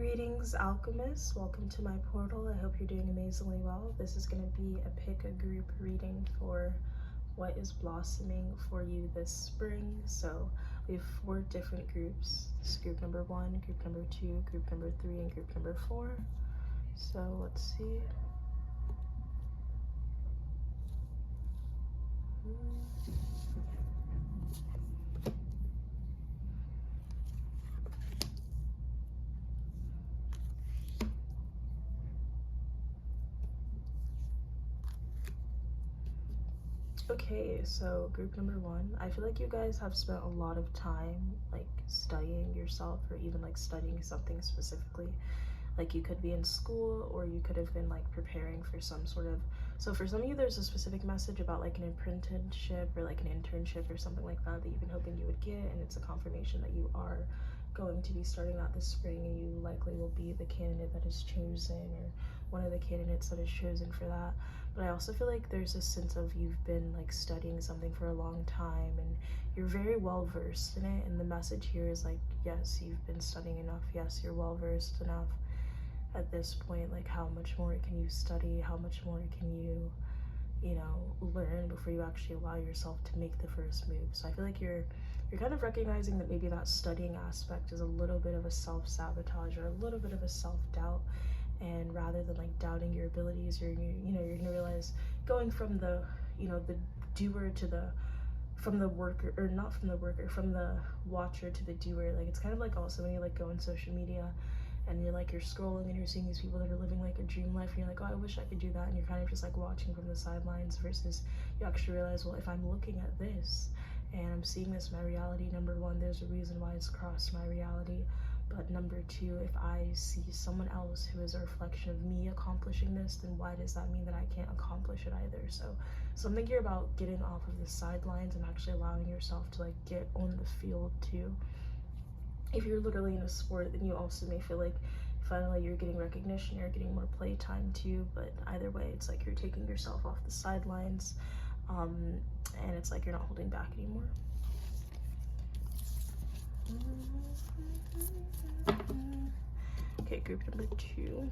Greetings, alchemists. Welcome to my portal. I hope you're doing amazingly well. This is going to be a pick a group reading for what is blossoming for you this spring. So we have 4 different groups. This is group number 1, group number 2, group number 3, and group number 4. So let's see. Okay, so group number 1, I feel like you guys have spent a lot of time like studying yourself, or even like studying something specifically. Like you could be in school, or you could have been like preparing for some sort of, so for some of you there's a specific message about like an apprenticeship or like an internship or something like that you've been hoping you would get, and it's a confirmation that you are going to be starting that this spring, and you likely will be the candidate that is chosen, or one of the candidates that is chosen for that. But I also feel like there's a sense of you've been like studying something for a long time and you're very well versed in it, and the message here is like, yes, you've been studying enough, yes, you're well versed enough at this point. Like, how much more can you study, how much more can you learn before you actually allow yourself to make the first move? So I feel like you're kind of recognizing that maybe that studying aspect is a little bit of a self-sabotage or a little bit of a self-doubt, and rather than like doubting your abilities, you're gonna realize going from the the doer to the from the worker, or not from the worker, from the watcher to the doer. Like, it's kind of like also when you like go on social media and you're scrolling and you're seeing these people that are living like a dream life, and you're like, oh, I wish I could do that, and you're kind of just like watching from the sidelines, versus you actually realize, well, if I'm looking at this and I'm seeing this my reality, number 1, there's a reason why it's crossed my reality. But number 2, if I see someone else who is a reflection of me accomplishing this, then why does that mean that I can't accomplish it either? So something here about getting off of the sidelines and actually allowing yourself to like get on the field too. If you're literally in a sport, then you also may feel like finally you're getting recognition, you're getting more play time too. But either way, it's like you're taking yourself off the sidelines, and it's like you're not holding back anymore. Okay, group number 2.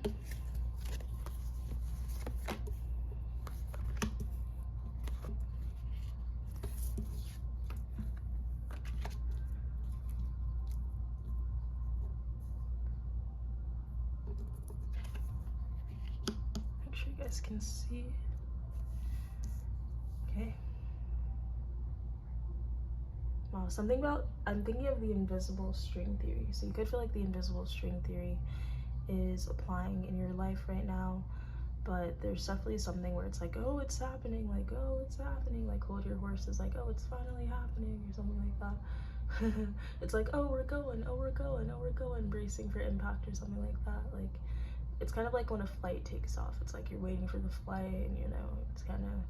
Make sure you guys can see. Okay. Wow, something about, I'm thinking of the invisible string theory. So you could feel like the invisible string theory is applying in your life right now, but there's definitely something where it's like, oh, it's happening, like, oh, it's happening, like hold your horses, like, oh, it's finally happening, or something like that. It's like, oh, we're going, oh, we're going, oh, we're going, bracing for impact or something like that. Like, it's kind of like when a flight takes off. It's like you're waiting for the flight, and it's kind of,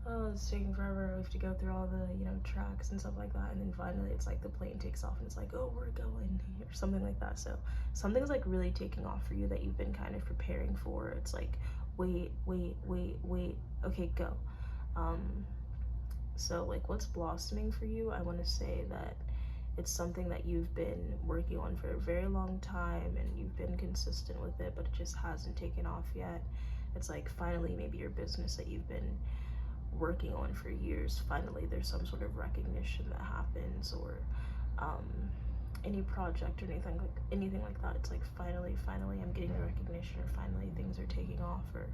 oh, it's taking forever, we have to go through all the tracks and stuff like that, and then finally it's like the plane takes off and it's like, oh, we're going, or something like that. So something's like really taking off for you that you've been kind of preparing for. It's like, wait, okay, go. So like, what's blossoming for you, I want to say that it's something that you've been working on for a very long time, and you've been consistent with it, but it just hasn't taken off yet. It's like finally maybe your business that you've been working on for years, finally there's some sort of recognition that happens, or any project or anything like that. It's like finally I'm getting the recognition, or finally things are taking off, or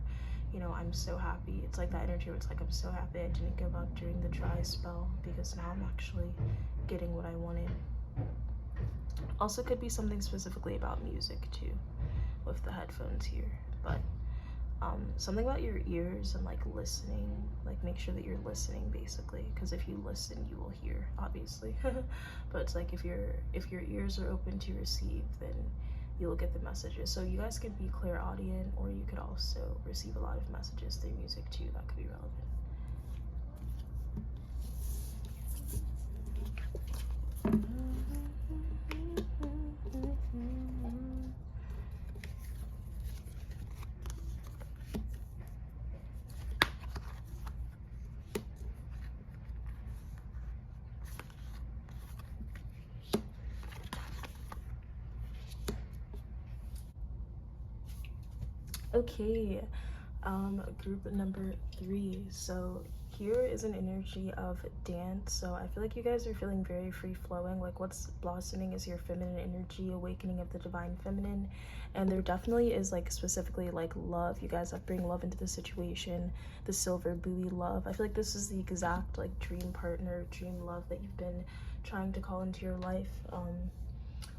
I'm so happy. It's like that energy where it's like, I'm so happy I didn't give up during the dry spell, because now I'm actually getting what I wanted. Also could be something specifically about music too, with the headphones here, but something about your ears and like listening, like make sure that you're listening basically, because if you listen you will hear, obviously. But it's like if your ears are open to receive, then you will get the messages. So you guys could be clairaudient, or you could also receive a lot of messages through music too. That could be relevant. Okay, group number 3. So here is an energy of dance. So I feel like you guys are feeling very free flowing. Like what's blossoming is your feminine energy, awakening of the divine feminine. And there definitely is like specifically like love. You guys have bring love into the situation, the silver buoy love. I feel like this is the exact like dream partner, dream love that you've been trying to call into your life.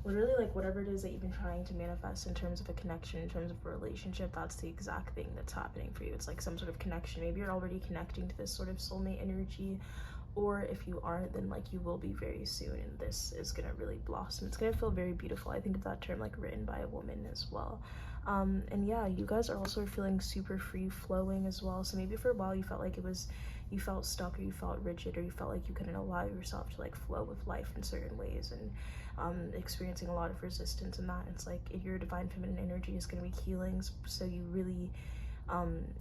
Literally, like whatever it is that you've been trying to manifest in terms of a connection, in terms of a relationship, that's the exact thing that's happening for you. It's like some sort of connection. Maybe you're already connecting to this sort of soulmate energy, or if you aren't, then like you will be very soon, and this is gonna really blossom. It's gonna feel very beautiful. I think of that term like written by a woman as well. And yeah, you guys are also feeling super free flowing as well. So maybe for a while you felt like you felt stuck, or you felt rigid, or you felt like you couldn't allow yourself to like flow with life in certain ways, and experiencing a lot of resistance in that. It's like your divine feminine energy is going to be healing, so you really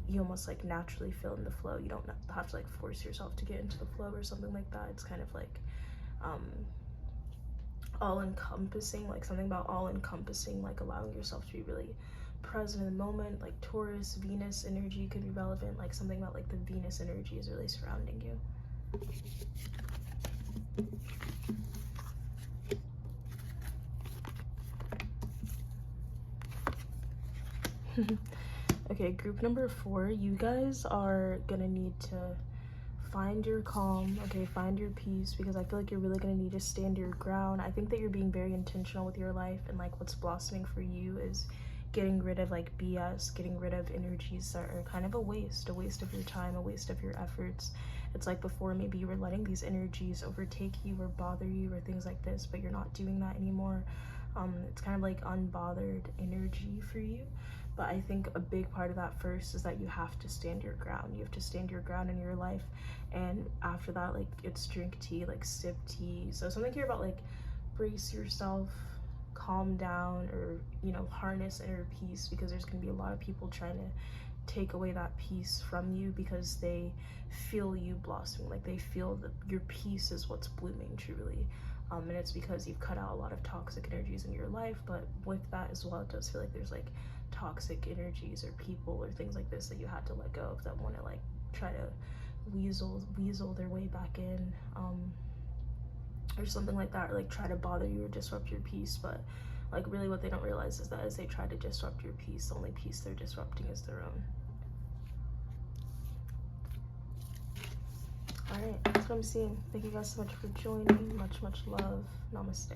you almost like naturally feel in the flow. You don't have to like force yourself to get into the flow or something like that. It's kind of like all encompassing, like something about all encompassing, like allowing yourself to be really present in the moment. Like Taurus, Venus energy could be relevant, like something about like the Venus energy is really surrounding you. Okay, group number 4, you guys are gonna need to find your calm, okay, find your peace, because I feel like you're really gonna need to stand your ground. I think that you're being very intentional with your life, and like what's blossoming for you is getting rid of like BS, getting rid of energies that are kind of a waste of your time, a waste of your efforts. It's like before, maybe you were letting these energies overtake you or bother you or things like this, but you're not doing that anymore. It's kind of like unbothered energy for you. But I think a big part of that first is that you have to stand your ground. You have to stand your ground in your life. And after that, like it's drink tea, like sip tea. So something here about like brace yourself, calm down, or you know, harness inner peace, because there's going to be a lot of people trying to take away that peace from you because they feel you blossoming, like they feel that your peace is what's blooming truly. And it's because you've cut out a lot of toxic energies in your life. But with that as well, it does feel like there's like toxic energies or people or things like this that you had to let go of, that want to like try to weasel their way back in, or something like that, or like try to bother you or disrupt your peace. But like really what they don't realize is that as they try to disrupt your peace, the only peace they're disrupting is their own. All right, that's what I'm seeing. Thank you guys so much for joining. Much love. Namaste.